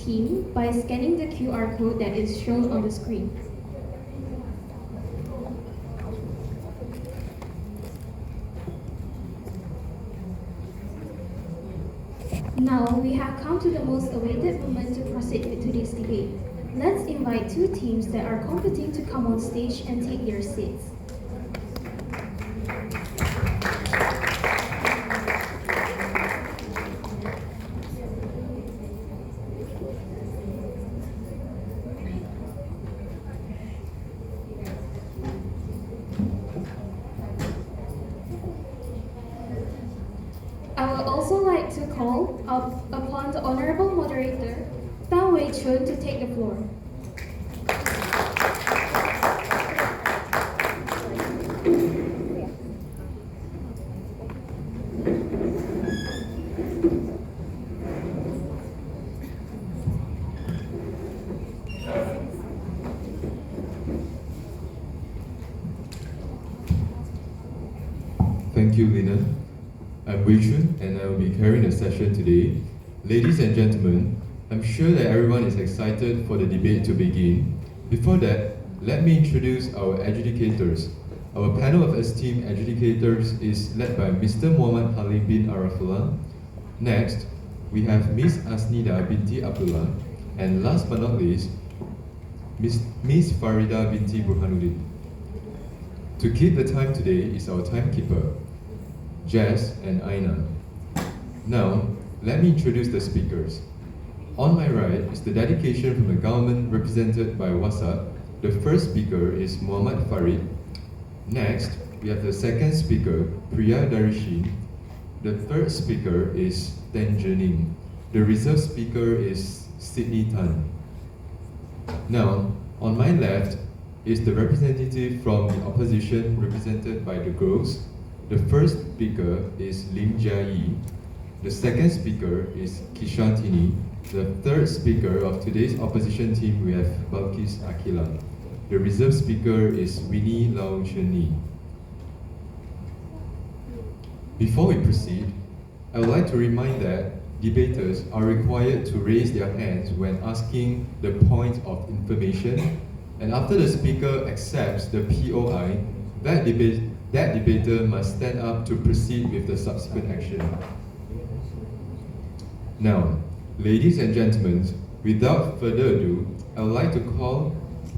team by scanning the QR code that is shown on the screen. Now we have come to the most awaited moment to proceed with today's debate. Let's invite two teams that are competing to come on stage and take their seats. I would also like to call upon the Honorable Moderator, Tan Wei Chun, to take the floor. Thank you, Lina. I'm Wei Chun, and I will be carrying the session today. Ladies and gentlemen, I'm sure that everyone is excited for the debate to begin. Before that, let me introduce our adjudicators. Our panel of esteemed adjudicators is led by Mr. Muhammad Halim bin Arafullah. Next, we have Ms. Asnida binti Abdullah. And last but not least, Ms. Farida binti Burhanuddin. To keep the time today is our timekeeper, Jazz and Aina. Now, let me introduce the speakers. On my right is the dedication from the government represented by Wassup. The first speaker is Muhammad Farid. Next, we have the second speaker, Priya Darishin. The third speaker is Teng. The reserve speaker is Sydney Tan. Now, on my left is the representative from the opposition represented by the girls. The first speaker is Jiayi. The second speaker is Kishan. The third speaker of today's opposition team, we have Balqees Akila. The reserve speaker is Winnie Lau Cheni. Before we proceed, I would like to remind that debaters are required to raise their hands when asking the point of information, and after the speaker accepts the POI, that debater must stand up to proceed with the subsequent action. Now, ladies and gentlemen, without further ado, I would like to call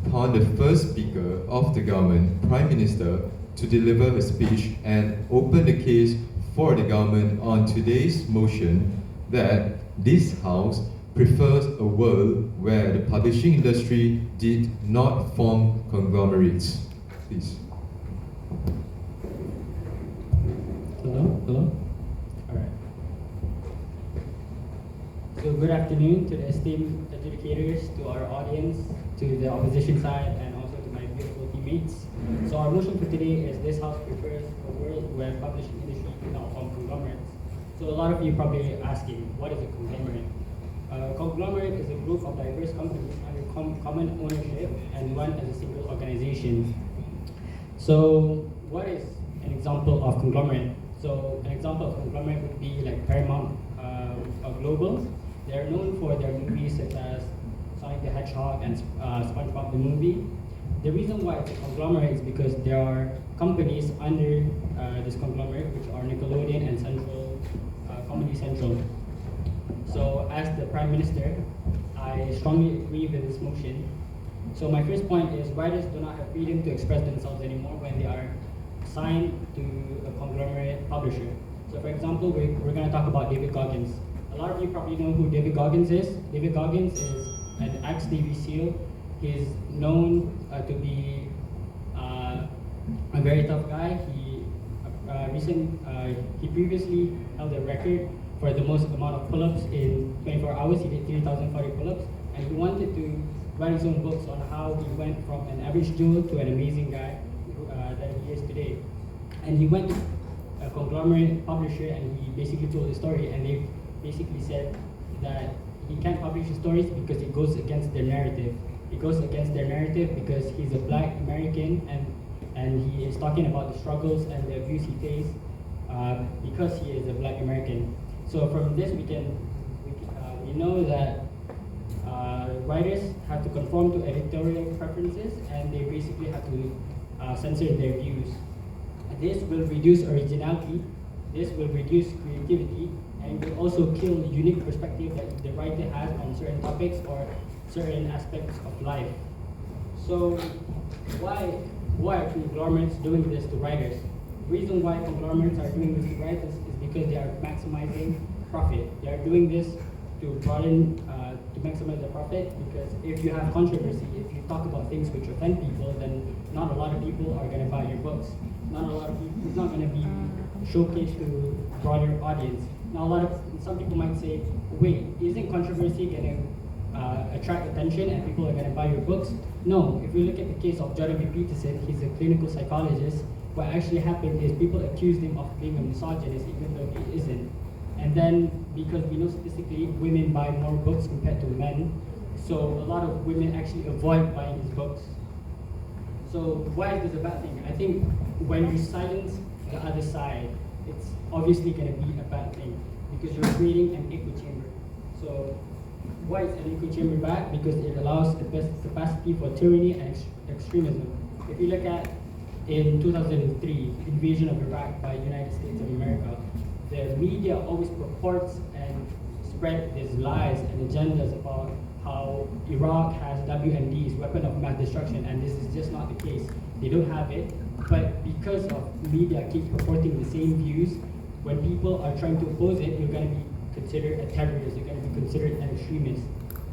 upon the first speaker of the government, Prime Minister, to deliver a speech and open the case for the government on today's motion that this House prefers a world where the publishing industry did not form conglomerates. Please. Hello? Alright. So good afternoon to the esteemed adjudicators, to our audience, to the opposition side, and also to my beautiful teammates. So our motion for today is this House prefers a world where publishing industry did not form conglomerates. So a lot of you probably asking, what is a conglomerate? A conglomerate is a group of diverse companies under common ownership and run as a single organization. So what is an example of conglomerate? So an example of conglomerate would be like Paramount Global. They're known for their movies such as Sonic the Hedgehog and SpongeBob the movie. The reason why it's a conglomerate is because there are companies under this conglomerate, which are Nickelodeon and Comedy Central. So as the Prime Minister, I strongly agree with this motion. So my first point is writers do not have freedom to express themselves anymore when they are signed to a conglomerate publisher. So for example, we're going to talk about David Goggins. A lot of you probably know who David Goggins is. David Goggins is an ex-Navy SEAL. He's known to be a very tough guy. He previously held a record for the most amount of pull-ups in 24 hours. He did 3,040 pull-ups, and he wanted to write his own books on how he went from an average Joe to an amazing guy that he is today. And he went to a conglomerate publisher, and he basically told his story, and they basically said that he can't publish his stories because it goes against their narrative. It goes against their narrative because he's a Black American, and he is talking about the struggles and the abuse he faced because he is a Black American. So from this we know that writers have to conform to editorial preferences, and they basically have to censor their views. This will reduce originality, this will reduce creativity, and will also kill the unique perspective that the writer has on certain topics or certain aspects of life. So why are conglomerates doing this to writers? The reason why conglomerates are doing this to writers is because they are maximizing profit. They are doing this to broaden, to maximize the profit, because if you have controversy, if you talk about things which offend people, then not a lot of people are going to buy your books. Not a lot of people, it's not going to be showcased to a broader audience. Now, some people might say, wait, isn't controversy going to attract attention and people are going to buy your books? No, if we look at the case of Jordan Peterson, he's a clinical psychologist. What actually happened is people accused him of being a misogynist even though he isn't. And then, because we know statistically women buy more books compared to men, so a lot of women actually avoid buying his books. So why is this a bad thing? I think when you silence the other side, it's obviously going to be a bad thing because you're creating an echo chamber. So why is an echo chamber bad? Because it allows the best capacity for tyranny and extremism. If you look at in 2003, invasion of Iraq by United States of America, the media always purports and spread these lies and agendas about how Iraq has WMDs, weapon of mass destruction, and this is just not the case. They don't have it, but because of media keep reporting the same views, when people are trying to oppose it, you're going to be considered a terrorist, you're going to be considered an extremist.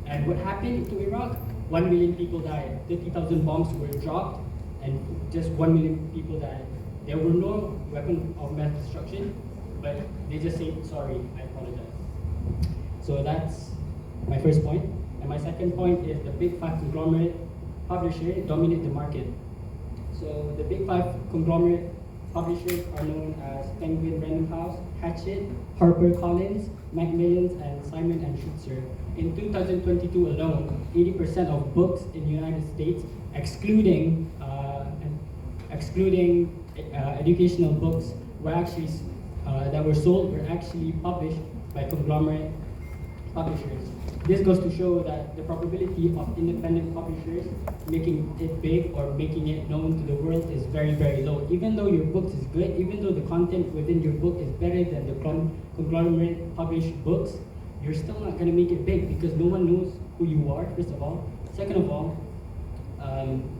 And what happened to Iraq? 1 million people died, 30,000 bombs were dropped, and just 1 million people died. There were no weapon of mass destruction, but they just say, sorry, I apologize. So that's my first point. And my second point is the big five conglomerate publishers dominate the market. So the big five conglomerate publishers are known as Penguin Random House, Hachette, HarperCollins, Macmillan, and Simon & Schuster. In 2022 alone, 80% of books in the United States, excluding educational books, were actually that were sold were actually published by conglomerate publishers. This goes to show that the probability of independent publishers making it big or making it known to the world is very, very low. Even though your book is good, even though the content within your book is better than the conglomerate published books, you're still not going to make it big because no one knows who you are, first of all. Second of all,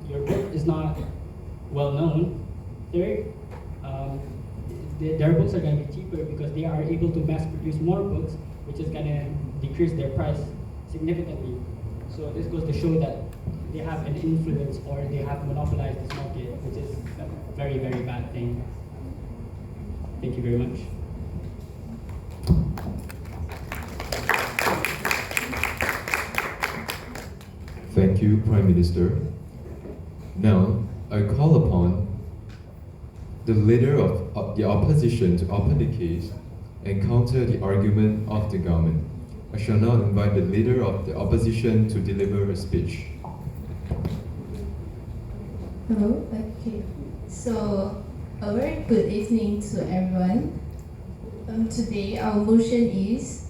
your book is not well known. Third, their books are going to be cheaper because they are able to mass produce more books, which is going to decrease their price significantly. So this goes to show that they have an influence or they have monopolized this market, which is a very, very bad thing. Thank you very much. Thank you, Prime Minister. Now, I call upon the leader of the opposition to open the case and counter the argument of the government. I shall now invite the leader of the opposition to deliver a speech. Hello, okay. So, a very good evening to everyone. Today, our motion is,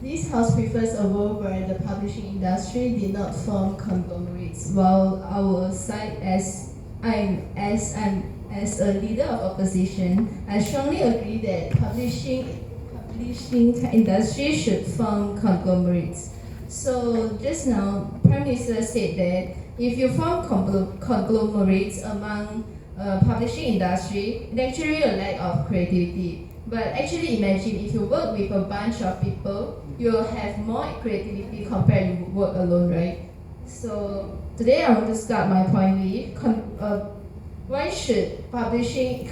this House prefers a world where the publishing industry did not form conglomerates, while our side, as a leader of opposition, I strongly agree that publishing industry should form conglomerates. So just now, Prime Minister said that if you form conglomerates among publishing industry, it actually a lack of creativity. But actually imagine if you work with a bunch of people, you'll have more creativity compared to work alone, right? So today I want to start my point with why should publishing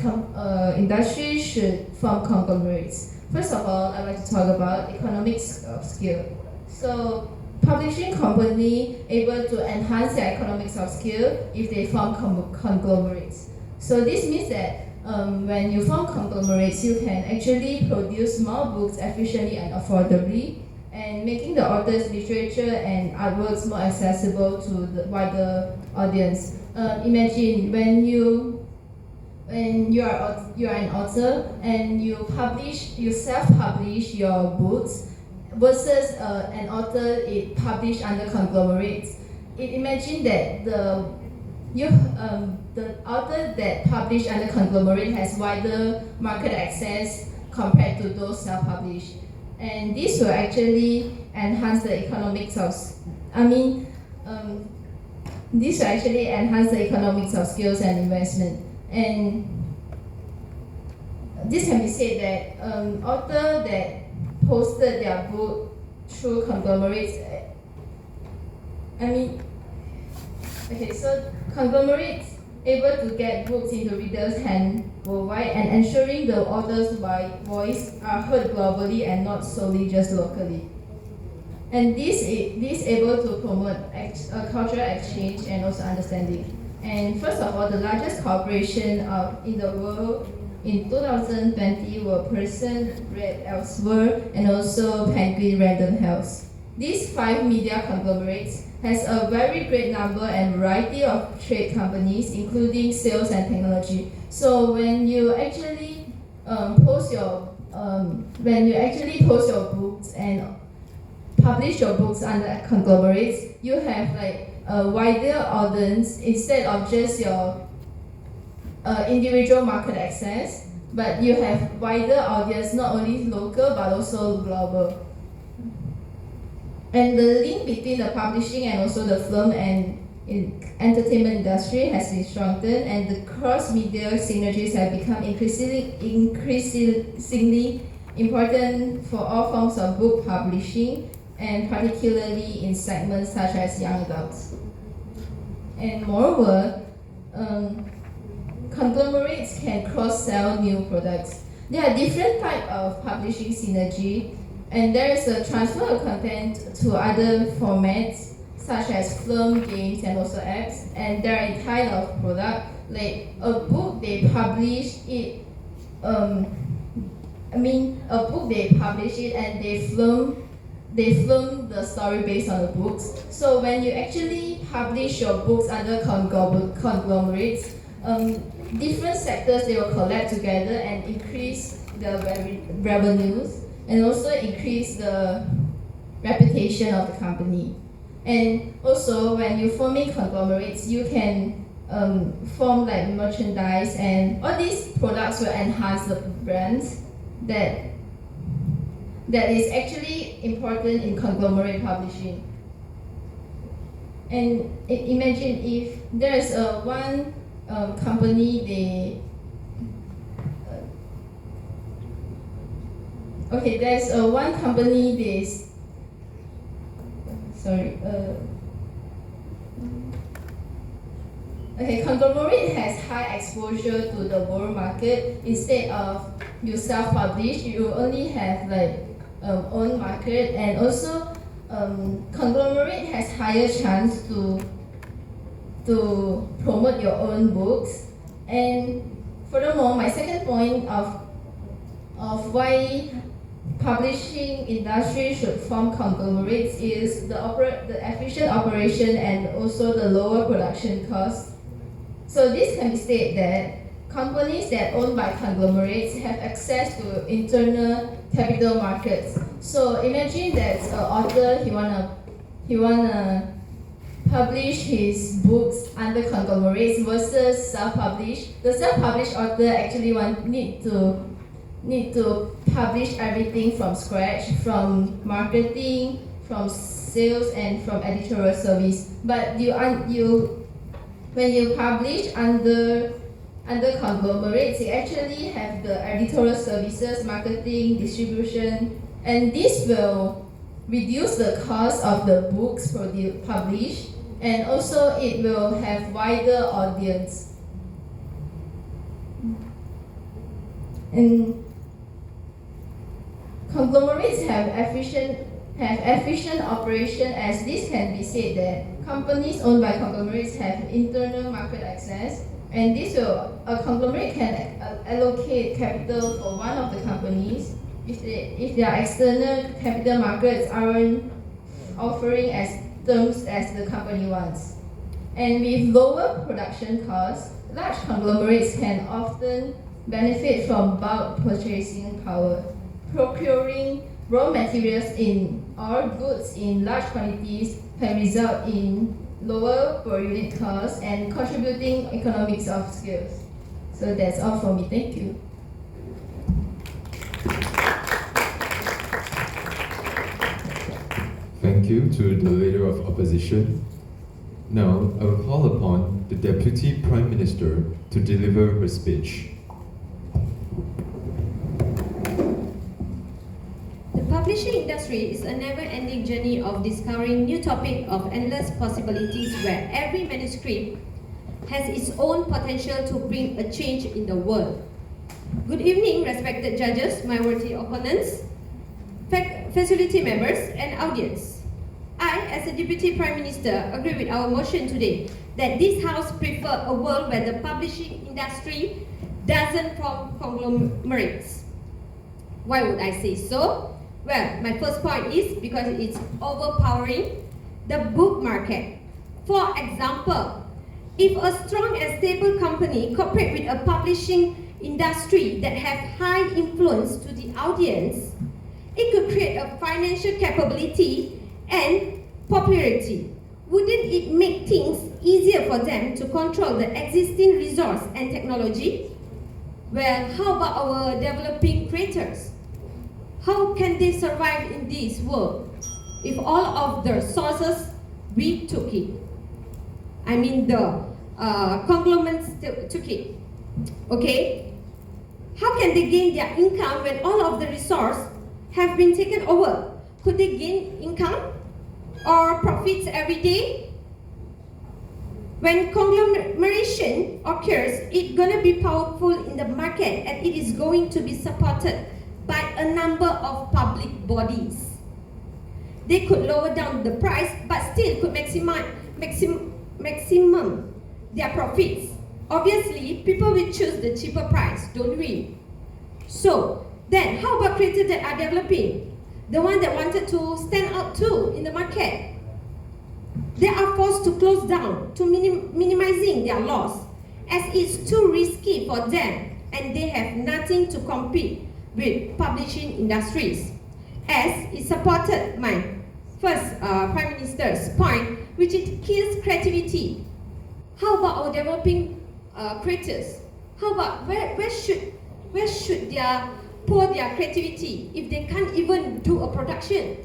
industry should form conglomerates? First of all, I'd like to talk about economics of scale. So publishing company able to enhance their economics of scale if they form conglomerates. So this means that when you form conglomerates, you can actually produce more books efficiently and affordably, and making the author's literature and artworks more accessible to the wider audience. Imagine when you are an author and you self-publish your books. versus an author it published under conglomerates. Imagine that the author that published under conglomerate has wider market access compared to those self-published, and this will actually enhance the economics of. This will actually enhance the economics of skills and investment. And this can be said that author that posted their book through conglomerates. So conglomerates able to get books into readers' hands worldwide and ensuring the author's voice are heard globally and not solely just locally. And this able to promote cultural exchange and also understanding. And first of all, the largest corporation in the world in 2020 were Person, Red Elsewhere, and also Penguin Random House. These 5 media conglomerates has a very great number and variety of trade companies, including sales and technology. So when you actually post your books and publish your books under conglomerates, you have like a wider audience instead of just your individual market access, but you have wider audience, not only local but also global. And the link between the publishing and also the film and entertainment industry has been strengthened, and the cross-media synergies have become increasingly important for all forms of book publishing, and particularly in segments such as young adults. And moreover, conglomerates can cross-sell new products. There are different types of publishing synergy, and there is a transfer of content to other formats such as film, games, and also apps. And there are kind of product like a book they publish it. A book they publish it and they film the story based on the books. So when you actually publish your books under conglomerates, different sectors they will collect together and increase the revenues and also increase the reputation of the company. And also when you forming conglomerates, you can form like merchandise, and all these products will enhance the brands that is actually important in conglomerate publishing. And imagine if there's one company there's one company conglomerate has high exposure to the world market. Instead of you self-publish, you only have like own market, and also conglomerate has higher chance to promote your own books. And furthermore, my second point of why publishing industry should form conglomerates is the efficient operation and also the lower production cost. So this can be stated that companies that owned by conglomerates have access to internal capital markets. So imagine that an author he wanna publish his books under conglomerates versus self-published. The self-published author actually need to publish everything from scratch, from marketing, from sales, and from editorial service. But when you publish under conglomerates, you actually have the editorial services, marketing, distribution, and this will reduce the cost of the books published, and also it will have wider audience. And conglomerates have efficient operation, as this can be said that companies owned by conglomerates have internal market access, and a conglomerate can allocate capital for one of the companies if their external capital markets aren't offering as terms as the company wants. And with lower production costs, large conglomerates can often benefit from bulk purchasing power, procuring raw materials or goods in large quantities can result in lower per unit costs and contributing economics of scale. So that's all for me. Thank you. Thank you to the Leader of Opposition. Now, I will call upon the Deputy Prime Minister to deliver her speech. The publishing industry is a never-ending journey of discovering new topics of endless possibilities where every manuscript has its own potential to bring a change in the world. Good evening, respected judges, minority opponents, facility members, and audience. I, as a Deputy Prime Minister, agree with our motion today that this House prefers a world where the publishing industry doesn't form conglomerates. Why would I say so? Well, my first point is because it's overpowering the book market. For example, if a strong and stable company cooperate with a publishing industry that have high influence to the audience, it could create a financial capability and popularity. Wouldn't it make things easier for them to control the existing resource and technology? Well, how about our developing creators? How can they survive in this world if all of their sources we took it? I mean the conglomerates took it. Okay? How can they gain their income when all of the resources have been taken over? Could they gain income or profits every day? When conglomeration occurs, it's going to be powerful in the market and it is going to be supported by a number of public bodies. They could lower down the price but still could maximum their profits. Obviously, people will choose the cheaper price, don't we? So, then how about creators that are developing? The one that wanted to stand out too in the market. They are forced to close down to minimizing their loss as it's too risky for them and they have nothing to compete with publishing industries. As it supported my first Prime Minister's point, which it kills creativity. How about our developing creators? How about where should they pour their creativity if they can't even do a production?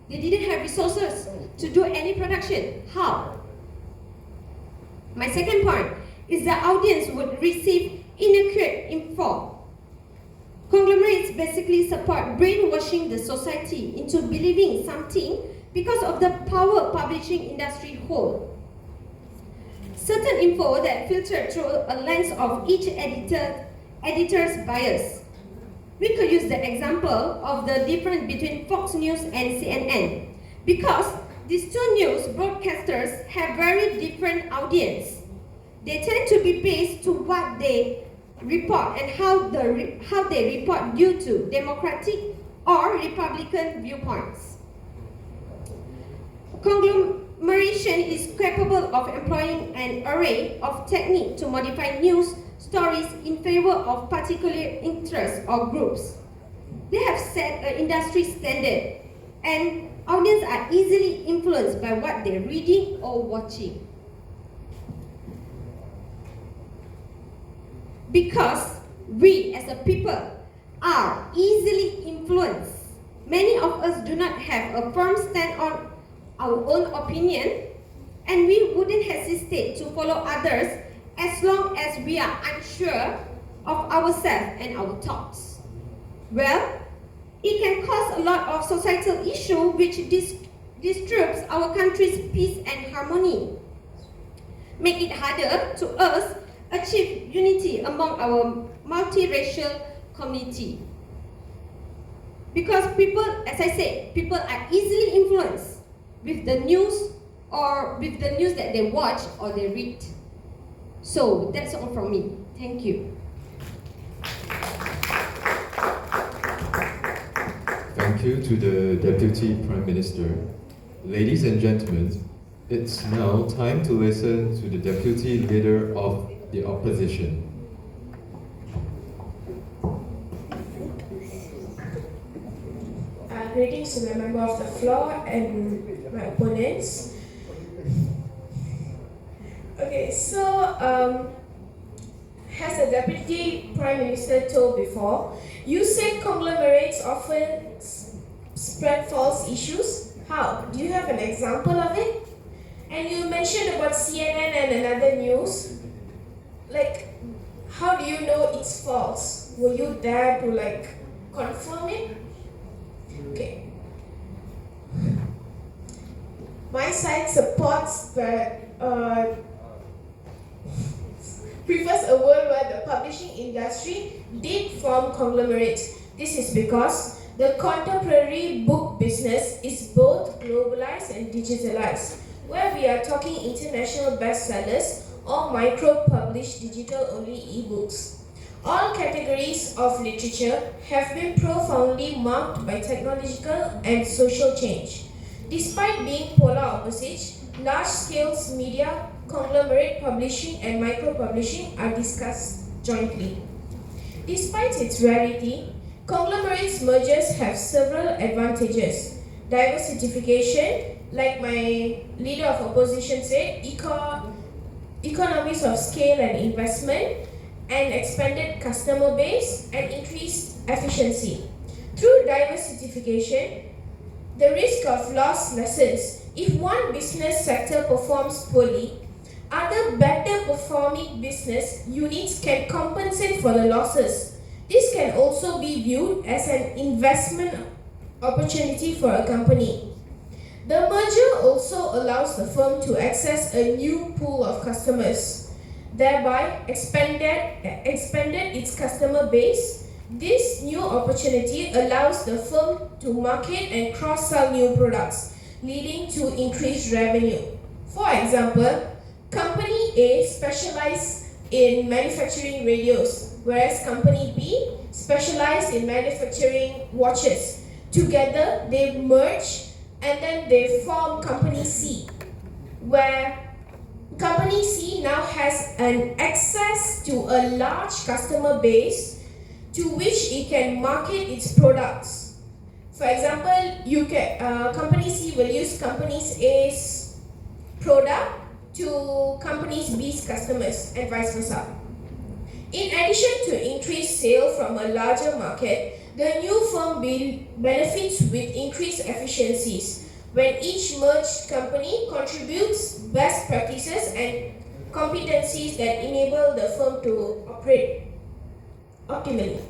They didn't have resources to do any production. How? My second point is the audience would receive inaccurate info. Conglomerates basically support brainwashing the society into believing something because of the power publishing industry hold. Certain info that filter through a lens of each editor's bias. We could use the example of the difference between Fox News and CNN because these two news broadcasters have very different audience. They tend to be based to what they report and how they report due to Democratic or Republican viewpoints. Conglomeration is capable of employing an array of techniques to modify news stories in favor of particular interests or groups. They have set an industry standard and audiences are easily influenced by what they're reading or watching. Because we as a people are easily influenced, many of us do not have a firm stand on our own opinion and we wouldn't hesitate to follow others as long as we are unsure of ourselves and our thoughts. Well, it can cause a lot of societal issues which disturbs our country's peace and harmony. Make it harder to us achieve unity among our multiracial community. Because people, as I said, people are easily influenced with the news or with the news that they watch or they read. So that's all from me. Thank you. Thank you to the Deputy Prime Minister. Ladies and gentlemen, it's now time to listen to the Deputy Leader of the Opposition. Good colleagues and a member of the floor and my opponents. Okay, so as the Deputy Prime Minister told before, you said conglomerates often spread false issues. How? Do you have an example of it? And you mentioned about CNN and another news. Like, how do you know it's false? Were you there to confirm it? Okay. My side supports that prefers a world where the publishing industry did form conglomerates. This is because the contemporary book business is both globalized and digitalized, where we are talking international bestsellers or micro-published digital-only ebooks. All categories of literature have been profoundly marked by technological and social change. Despite being polar opposites, large-scale media, conglomerate publishing and micro-publishing are discussed jointly. Despite its rarity, conglomerates mergers have several advantages. Diversification, like my leader of opposition said, economies of scale and investment, and expanded customer base and increased efficiency. Through diversification, the risk of loss lessens. If one business sector performs poorly, other better performing business units can compensate for the losses. This can also be viewed as an investment opportunity for a company. The merger also allows the firm to access a new pool of customers, thereby expanded its customer base. This new opportunity allows the firm to market and cross-sell new products, leading to increased revenue. For example, Company A specialized in manufacturing radios, whereas Company B specialized in manufacturing watches. Together, they merge and then they form Company C, where Company C now has an access to a large customer base to which it can market its products. For example, Company C will use Company A's product to Company B's customers and vice versa. In addition to increased sale from a larger market, the new firm benefits with increased efficiencies when each merged company contributes best practices and competencies that enable the firm to operate optimally.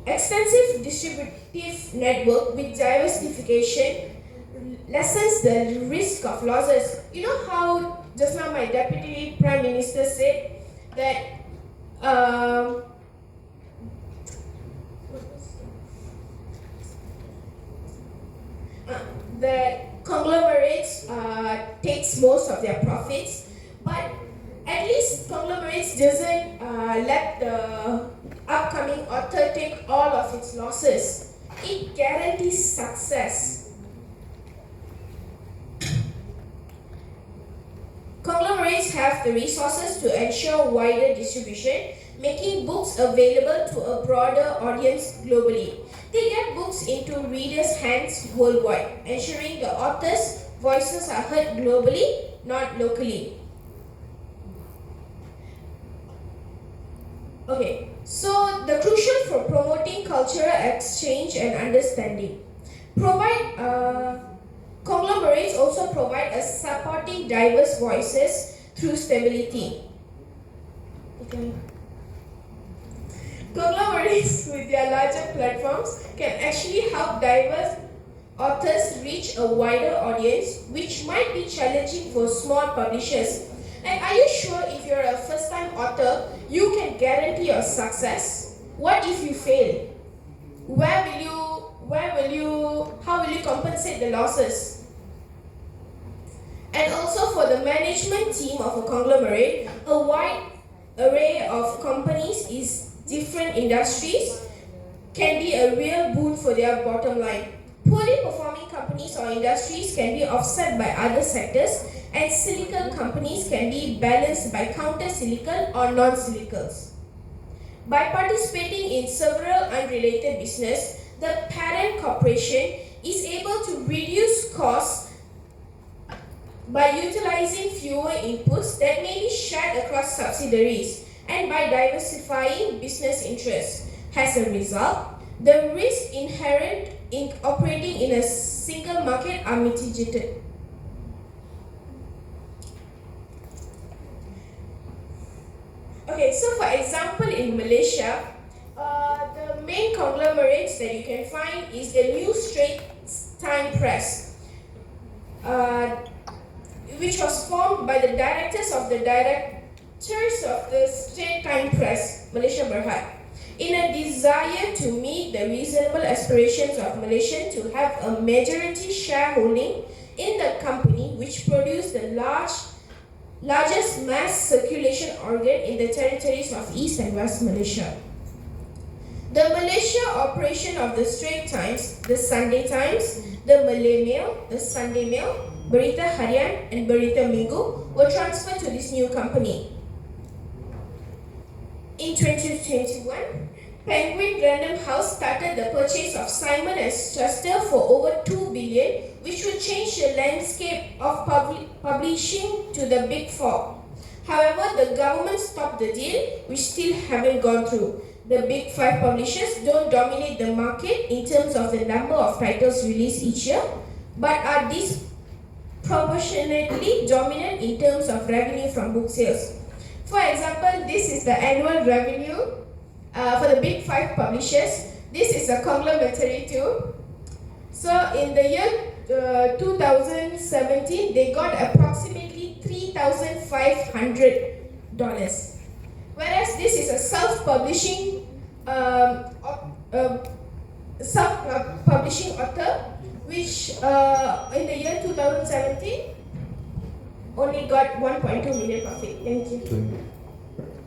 Extensive distributive network with diversification lessens the risk of losses. You know how just now my Deputy Prime Minister said that that conglomerates takes most of their profits, but at least conglomerates doesn't let the upcoming author take all of its losses. It guarantees success. Conglomerates have the resources to ensure wider distribution, making books available to a broader audience globally. They get books into readers' hands worldwide, ensuring the authors' voices are heard globally, not locally. Okay, so the crucial for promoting cultural exchange and understanding. Conglomerates also provide a supporting diverse voices through stability. Okay. Conglomerates with their larger platforms can actually help diverse authors reach a wider audience, which might be challenging for small publishers. And are you sure if you're a first-time author, you can guarantee your success? What if you fail? How will you compensate the losses? And also for the management team of a conglomerate, a wide array of companies is different industries can be a real boon for their bottom line. Poorly performing companies or industries can be offset by other sectors, and cyclical companies can be balanced by counter-cyclical or non-cyclicals. By participating in several unrelated business, the parent corporation is able to reduce costs by utilizing fewer inputs that may be shared across subsidiaries and by diversifying business interests. As a result, the risks inherent in operating in a single market are mitigated. Okay, so for example, in Malaysia, the main conglomerates that you can find is the New Straits Time Press, which was formed by the directors of the Straits Time Press, Malaysia Berhad, in a desire to meet the reasonable aspirations of Malaysians to have a majority shareholding in the company which produced the largest mass circulation organ in the territories of East and West Malaysia. The Malaysia operation of the Straits Times, the Sunday Times, the Malay Mail, the Sunday Mail, Berita Harian, and Berita Minggu were transferred to this new company. In 2021, Penguin Random House started the purchase of Simon & Schuster for over 2 billion, which would change the landscape of publishing to the Big Four. However, the government stopped the deal, which still haven't gone through. The Big Five publishers don't dominate the market in terms of the number of titles released each year, but are disproportionately dominant in terms of revenue from book sales. For example, this is the annual revenue for the Big Five publishers. This is a conglomerate too. So in the year 2017, they got approximately $3,500. Whereas this is a self-publishing author, which in the year 2017 only got 1.2 million profit. Thank you.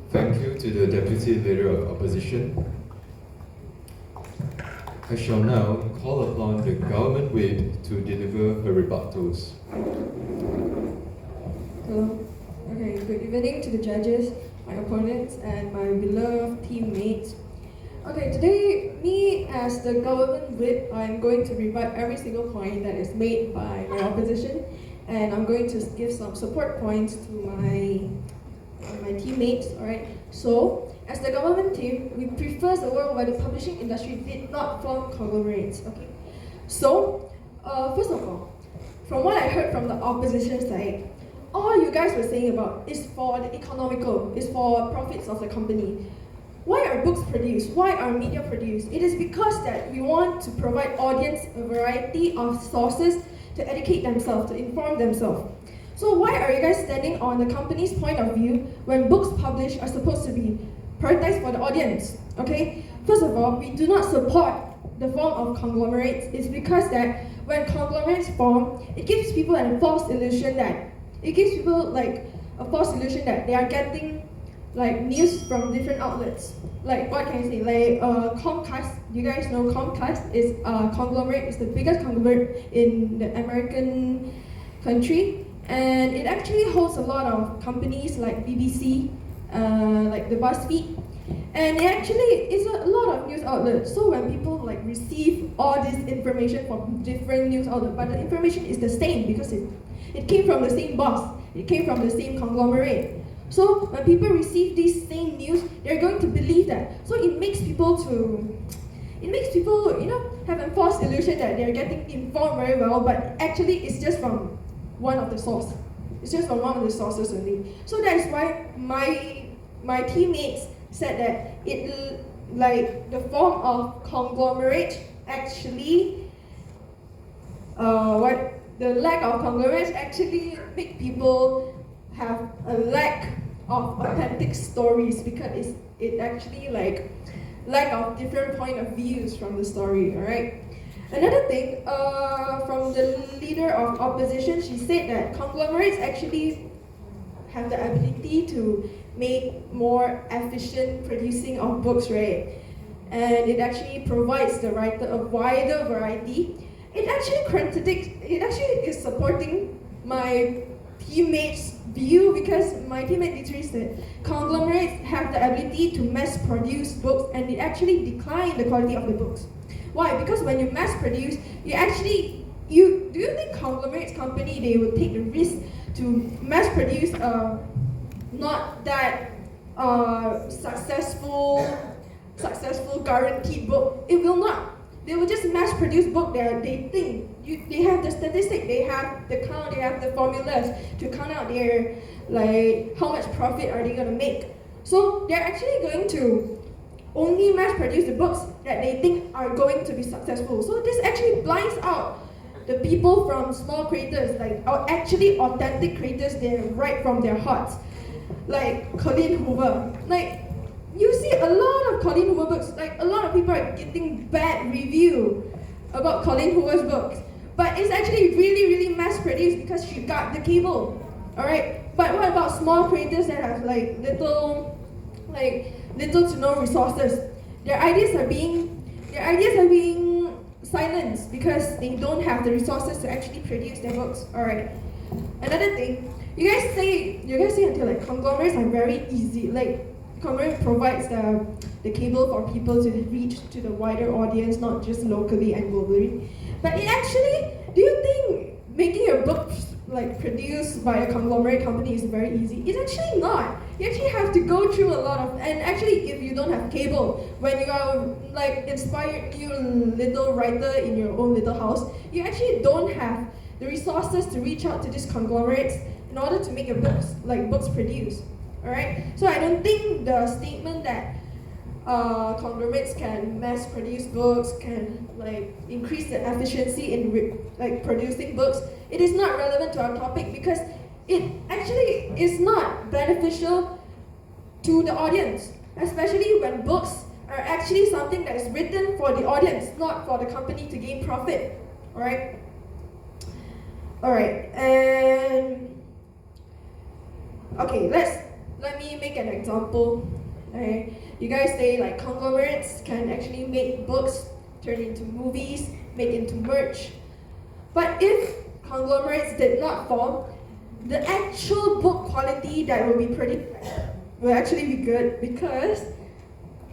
Thank you to the Deputy Leader of Opposition. I shall now call upon the Government Whip to deliver her rebuttals. Hello. Okay, good evening to the judges, my opponents, and my beloved teammates. Okay, today, me as the Government Whip, I'm going to rebut every single point that is made by my opposition, and I'm going to give some support points to my teammates, alright? So, as the government team, we prefer a world where the publishing industry did not form conglomerates, okay? So, first of all, from what I heard from the opposition side, all you guys were saying about is for the economical, is for profits of the company. Why are books produced? Why are media produced? It is because that we want to provide audience a variety of sources to educate themselves, to inform themselves. So why are you guys standing on the company's point of view when books published are supposed to be prioritized for the audience? Okay? First of all, we do not support the form of conglomerates. It's because that when conglomerates form, it gives people a false illusion that they are getting like news from different outlets. Like what can I say? Like Comcast. You guys know Comcast is a conglomerate. It's the biggest conglomerate in the American country. And it actually holds a lot of companies like BBC, like the BuzzFeed, and it actually is a lot of news outlets. So when people like receive all this information from different news outlets, but the information is the same because it came from the same boss, it came from the same conglomerate. So when people receive this same news, they're going to believe that. So it makes people, have a false illusion that they're getting informed very well, but actually it's just from one of the sources. It's just from one of the sources only. So that is why my teammates said that it like the form of conglomerate actually the lack of conglomerates actually make people have a lack of authentic stories because it actually like lack of different point of views from the story, alright? Another thing, from the leader of opposition, she said that conglomerates actually have the ability to make more efficient producing of books, right? And it actually provides the writer a wider variety. It actually is supporting my teammates' view because my teammate literally said conglomerates have the ability to mass produce books and it actually decline the quality of the books. Why? Because when you mass produce, do you think conglomerates company, they would take the risk to mass produce not that successful guaranteed book? It will not. They will just mass produce book that they think they have the statistic, they have the count, they have the formulas to count out their how much profit are they going to make. So they're actually going to only mass produce the books that they think are going to be successful. So this actually blinds out the people from small creators, actually authentic creators that write from their hearts, like Colleen Hoover. You see a lot of Colleen Hoover books, a lot of people are getting bad review about Colleen Hoover's books, but it's actually really, really mass produced because she got the cable, alright? But what about small creators that have little to no resources? Their ideas are being silenced because they don't have the resources to actually produce their books, alright? Another thing, you guys say until conglomerates are very easy, conglomerate provides the cable for people to reach to the wider audience, not just locally and globally. But it actually, do you think making your book produced by a conglomerate company is very easy? It's actually not. You actually have to go through a lot of, and actually if you don't have cable, when you are inspired new little writer in your own little house, you actually don't have the resources to reach out to these conglomerates in order to make your books produced. Alright? So I don't think the statement that conglomerates can mass produce books, can increase the efficiency in producing books, it is not relevant to our topic because it actually is not beneficial to the audience, especially when books are actually something that is written for the audience, not for the company to gain profit. Alright? Alright, and okay, let me make an example. Okay. You guys say conglomerates can actually make books, turn into movies, make into merch. But if conglomerates did not form, the actual book quality that will be will actually be good because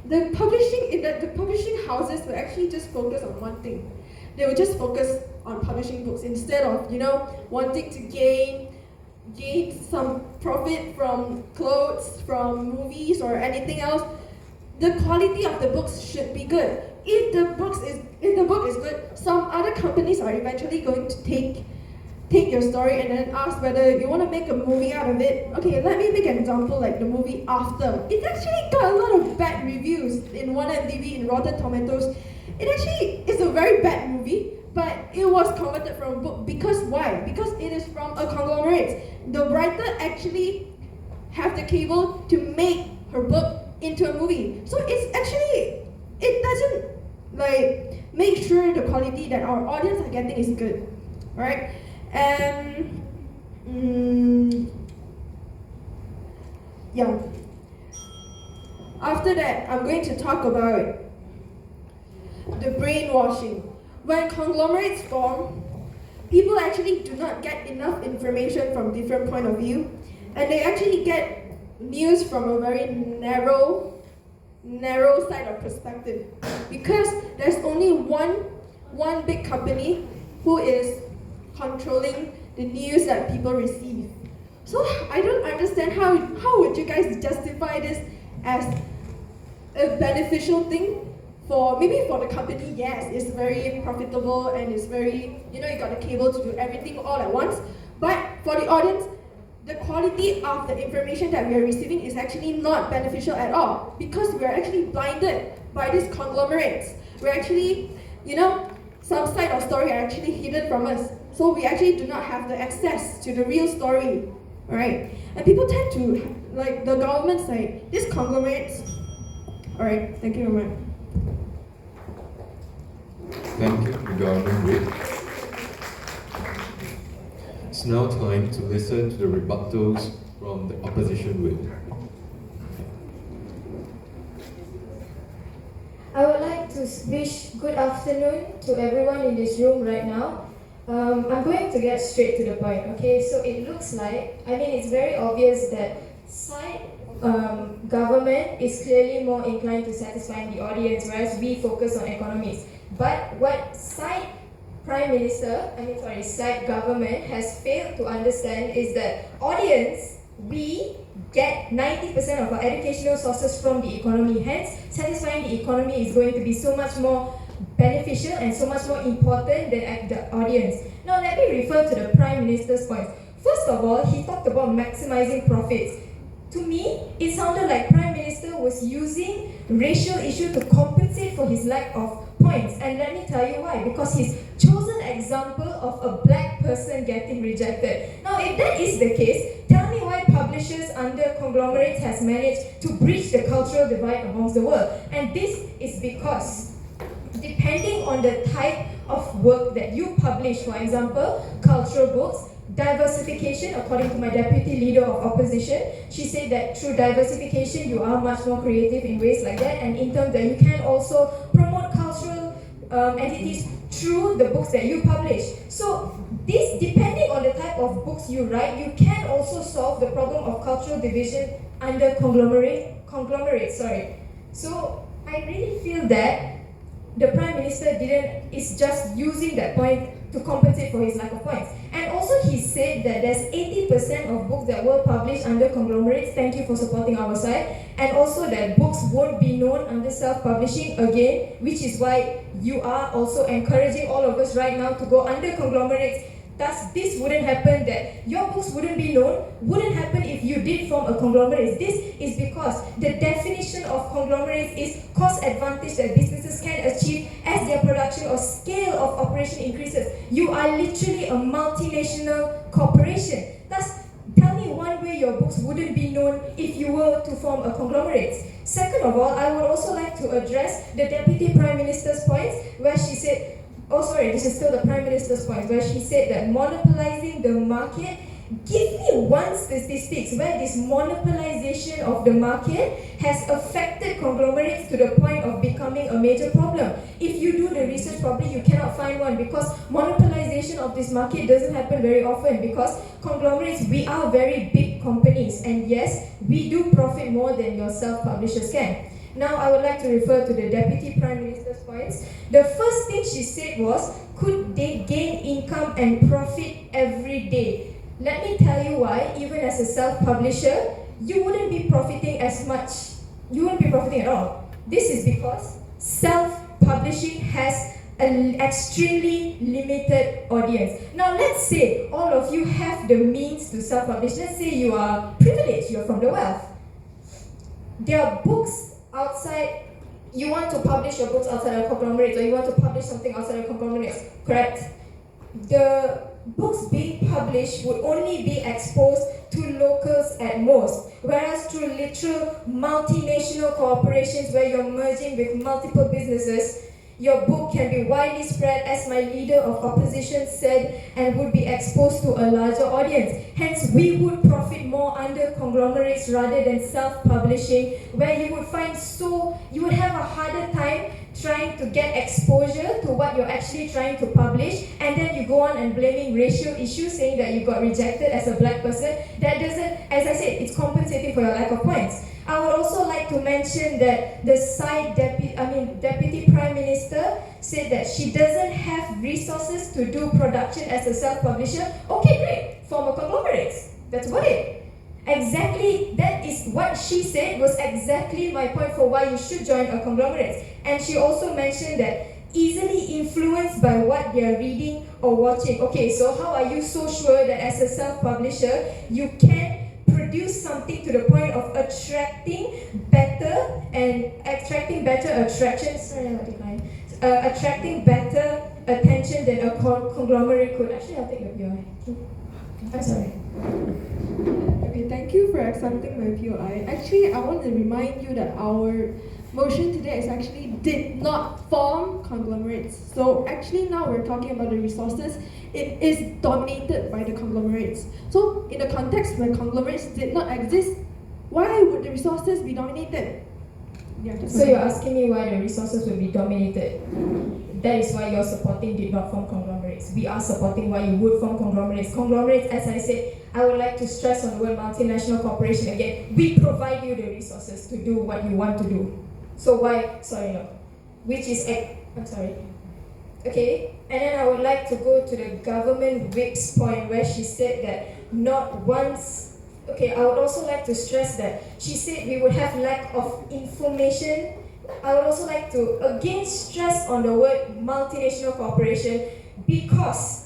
the publishing houses will actually just focus on one thing. They will just focus on publishing books instead of wanting to gain some profit from clothes, from movies or anything else. The quality of the books should be good. If the book is good, some other companies are eventually going to take your story and then ask whether you want to make a movie out of it. Okay, let me make an example like the movie After. It actually got a lot of bad reviews in 1MDB, in Rotten Tomatoes. It actually is a very bad movie, but it was converted from a book. Because why? Because it is from a conglomerate. The writer actually have the cable to make her book into a movie. So it's actually, it doesn't make sure the quality that our audience are getting is good, right? And yeah. After that, I'm going to talk about the brainwashing. When conglomerates form, people actually do not get enough information from different point of view, and they actually get news from a very narrow side of perspective, because there's only one big company who is controlling the news that people receive. So I don't understand how would you guys justify this as a beneficial thing. Maybe for the company, yes, it's very profitable and it's very, you got the cable to do everything all at once. But for the audience, the quality of the information that we are receiving is actually not beneficial at all, because we are actually blinded by these conglomerates. We're actually, some side of story are actually hidden from us. So we actually do not have the access to the real story, alright? And people tend to, the government say, these conglomerates, alright, thank you very much. Thank you, the government whip. It's now time to listen to the rebuttals from the opposition whip. I would like to wish good afternoon to everyone in this room right now. I'm going to get straight to the point, okay? So it looks like, it's very obvious that side government is clearly more inclined to satisfying the audience, whereas we focus on economics. But what side government has failed to understand is that audience, we get 90% of our educational sources from the economy. Hence, satisfying the economy is going to be so much more beneficial and so much more important than the audience. Now, let me refer to the Prime Minister's points. First of all, he talked about maximizing profits. To me, it sounded like Prime Minister was using racial issue to compensate for his lack of points. And let me tell you why. Because he's chosen example of a black person getting rejected. Now, if that is the case, tell me why publishers under conglomerates has managed to breach the cultural divide amongst the world. And this is because depending on the type of work that you publish, for example, cultural books, diversification, according to my deputy leader of opposition, she said that through diversification you are much more creative in ways like that, and in terms that you can also promote cultural entities through the books that you publish. So this, depending on the type of books you write, you can also solve the problem of cultural division under conglomerates. So I really feel that the Prime Minister is just using that point to compensate for his lack of points. And also he said that there's 80% of books that were published under conglomerates, thank you for supporting our side, and also that books won't be known under self-publishing again, which is why you are also encouraging all of us right now to go under conglomerates. Thus, this wouldn't happen, that your books wouldn't be known, wouldn't happen if you did form a conglomerate. This is because the definition of conglomerates is cost advantage that businesses can achieve as their production or scale of operation increases. You are literally a multinational corporation. Thus, tell me one way your books wouldn't be known if you were to form a conglomerate. Second of all, I would also like to address the Deputy Prime Minister's points, where she said, this is still the Prime Minister's point, where she said that monopolizing the market. Give me one statistics where this monopolization of the market has affected conglomerates to the point of becoming a major problem. If you do the research properly, you cannot find one, because monopolization of this market doesn't happen very often, because conglomerates, we are very big companies, and yes, we do profit more than your self-publishers can. Now, I would like to refer to the Deputy Prime Minister's points. The first thing she said was, could they gain income and profit every day? Let me tell you why. Even as a self-publisher, you wouldn't be profiting as much. You wouldn't be profiting at all. This is because self-publishing has an extremely limited audience. Now, let's say all of you have the means to self-publish. Let's say you are privileged, you're from the wealth. There are books outside, you want to publish your books outside a conglomerate, or you want to publish something outside a conglomerate, correct? The books being published would only be exposed to locals at most, whereas through literal multinational corporations where you're merging with multiple businesses, your book can be widely spread, as my leader of opposition said, and would be exposed to a larger audience. Hence, we would profit more under conglomerates rather than self-publishing, where you would have a harder time trying to get exposure to what you're actually trying to publish, and then you go on and blaming racial issues, saying that you got rejected as a black person. That doesn't, as I said, it's compensating for your lack of points. I would also like to mention that the Deputy Prime Minister said that she doesn't have resources to do production as a self-publisher. Okay, great, form a conglomerate. That's about it. Exactly, that is what she said was exactly my point for why you should join a conglomerate. And she also mentioned that easily influenced by what they are reading or watching. Okay, so how are you so sure that as a self-publisher, you can produce something to the point of attracting better attention than a conglomerate could? Actually, I'll take your POI. I'm sorry. Okay, thank you for accepting my POI. Actually, I want to remind you that our motion today is actually did not form conglomerates. So actually now we're talking about the resources. It is dominated by the conglomerates. So in the context where conglomerates did not exist, why would the resources be dominated? So you're asking me why the resources will be dominated? That is why you're supporting did not form conglomerates. We are supporting why you would form conglomerates. Conglomerates, as I said, I would like to stress on the word multinational corporation again. We provide you the resources to do what you want to do. So why, I'm sorry. Okay, and then I would like to go to the government whip's point where she said that not once. Okay, I would also like to stress that she said we would have lack of information. I would also like to again stress on the word multinational corporation because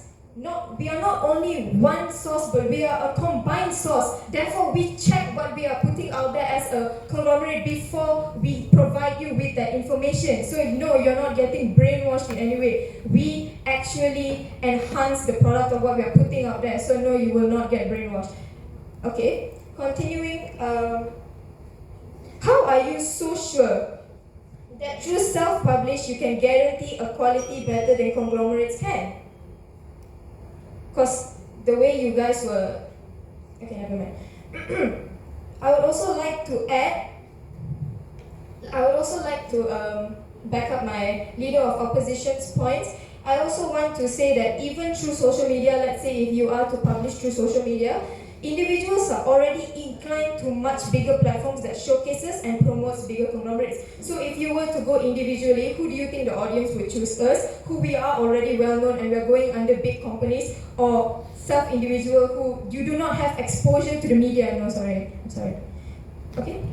we are not only one source but we are a combined source. Therefore, we check what we are putting out there as a conglomerate before we provide you with that information. So no, you're not getting brainwashed in any way. We actually enhance the product of what we are putting out there. So no, you will not get brainwashed. Okay, continuing. How are you so sure that through self-publish you can guarantee a quality better than conglomerates can? Because the way you guys were... Okay, never mind. I would also like to back up my leader of opposition's points. I also want to say that even through social media, let's say if you are to publish through social media, individuals are already inclined to much bigger platforms that showcases and promotes bigger conglomerates. So if you were to go individually, who do you think the audience would choose? Us, who we are already well known and we are going under big companies, or self-individual who you do not have exposure to the media? No, sorry, I'm sorry. Okay?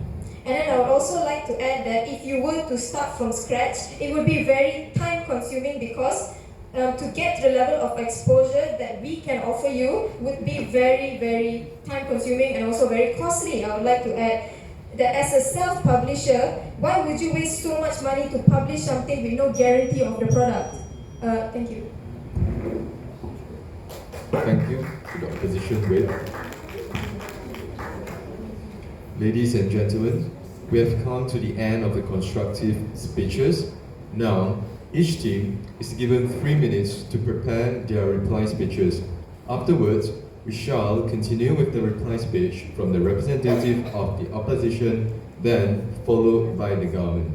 And then I would also like to add that if you were to start from scratch, it would be very time-consuming because to get to the level of exposure that we can offer you would be very, very time-consuming and also very costly. I would like to add that as a self-publisher, why would you waste so much money to publish something with no guarantee of the product? Thank you. Thank you to the opposition whip. Ladies and gentlemen, we have come to the end of the constructive speeches. Now, each team is given 3 minutes to prepare their reply speeches. Afterwards, we shall continue with the reply speech from the representative of the opposition, then followed by the government.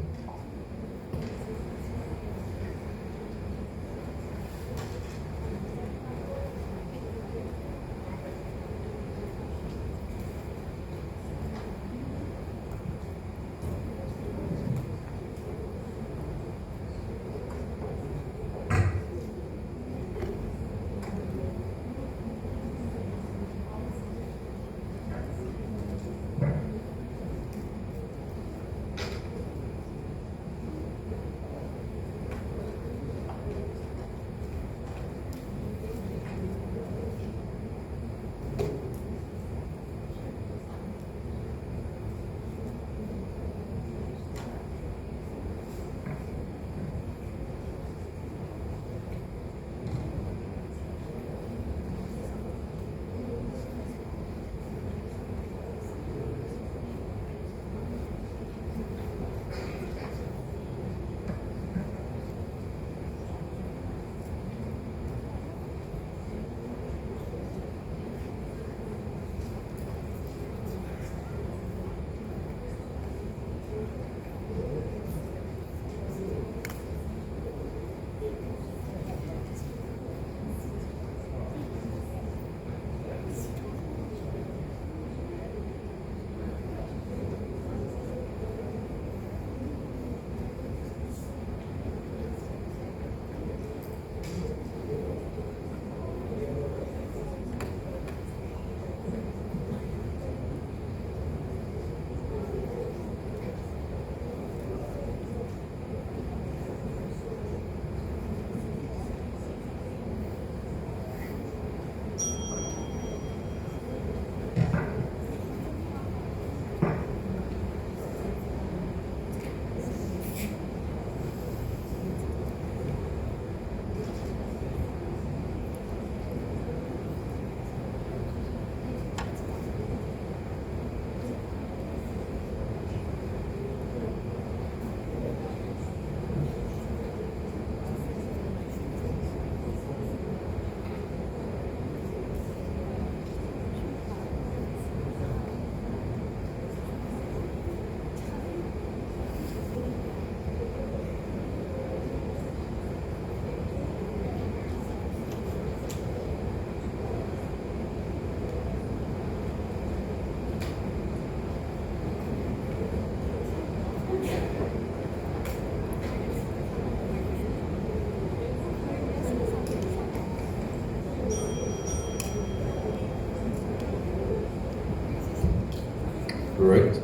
correct?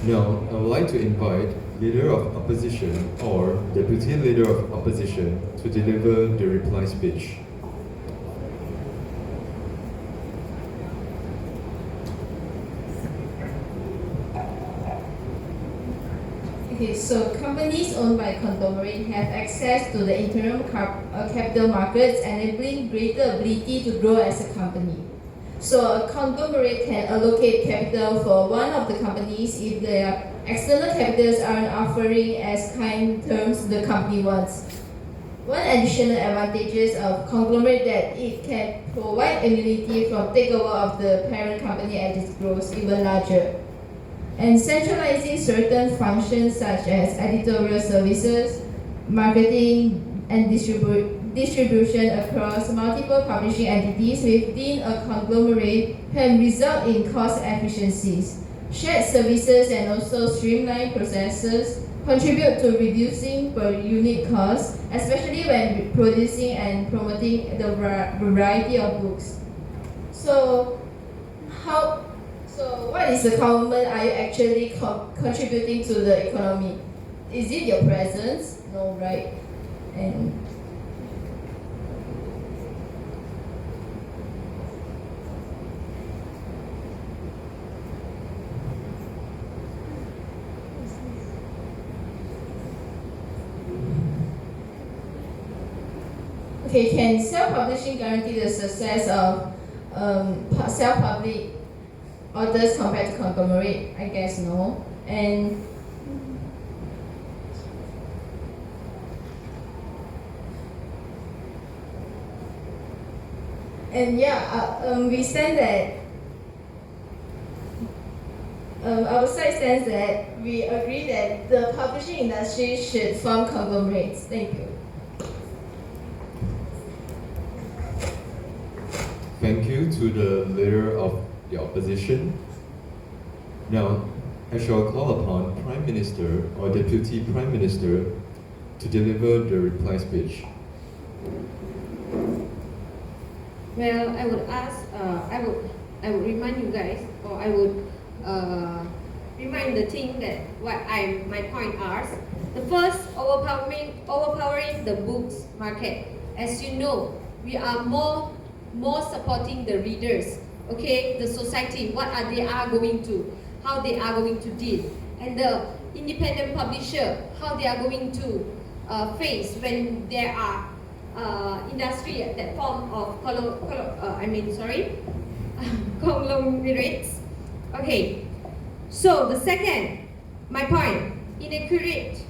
Now, I would like to invite Leader of Opposition or Deputy Leader of Opposition to deliver the reply speech. Okay, so companies owned by conglomerate have access to the internal capital markets, enabling greater ability to grow as a company. So a conglomerate can allocate capital for one of the companies if their external capitals aren't offering as kind terms the company wants. One additional advantage of conglomerate that it can provide immunity from takeover of the parent company as it grows even larger. And centralizing certain functions such as editorial services, marketing, and distribution across multiple publishing entities within a conglomerate can result in cost efficiencies. Shared services and also streamlined processes contribute to reducing per unit costs, especially when producing and promoting the variety of books. So what is the commitment are you actually contributing to the economy? Is it your presence? No, right? And okay, can self-publishing guarantee the success of self-public authors compared to conglomerate? I guess no. And we stand that our side stands that we agree that the publishing industry should form conglomerates. Thank you. Thank you to the Leader of the Opposition. Now, I shall call upon Prime Minister or Deputy Prime Minister to deliver the reply speech. Well, I would ask, I would remind you guys, or I would remind the team that my point are. The first, overpowering the books market. As you know, we are more supporting the readers, okay, the society, what are they are going to, how they are going to deal, and the independent publisher, how they are going to face when there are industry that form of conglomerates. Okay, so the second, my point, inaccurate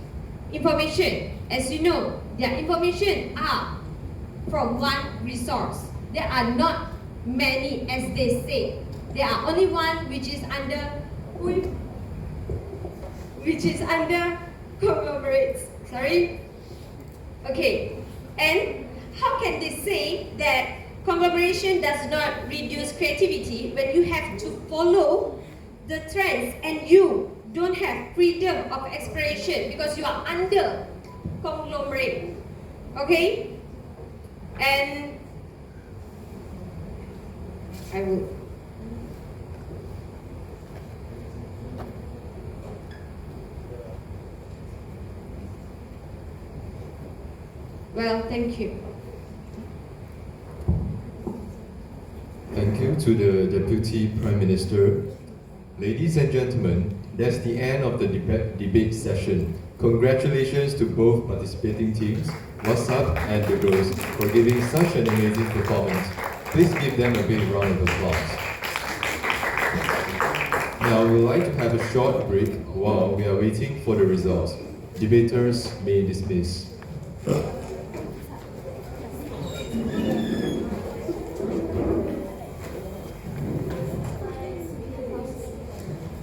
information. As you know, their information are from one resource. There are not many as they say. There are only one which is under conglomerates. Sorry. Okay. And how can they say that conglomeration does not reduce creativity when you have to follow the trends and you don't have freedom of expression because you are under conglomerate? Okay? And I will. Well, thank you. Thank you to the Deputy Prime Minister. Ladies and gentlemen, that's the end of the debate session. Congratulations to both participating teams, Wassup and the girls, for giving such an amazing performance. Please give them a big round of applause. Now we would like to have a short break while we are waiting for the results. Debaters may dismiss.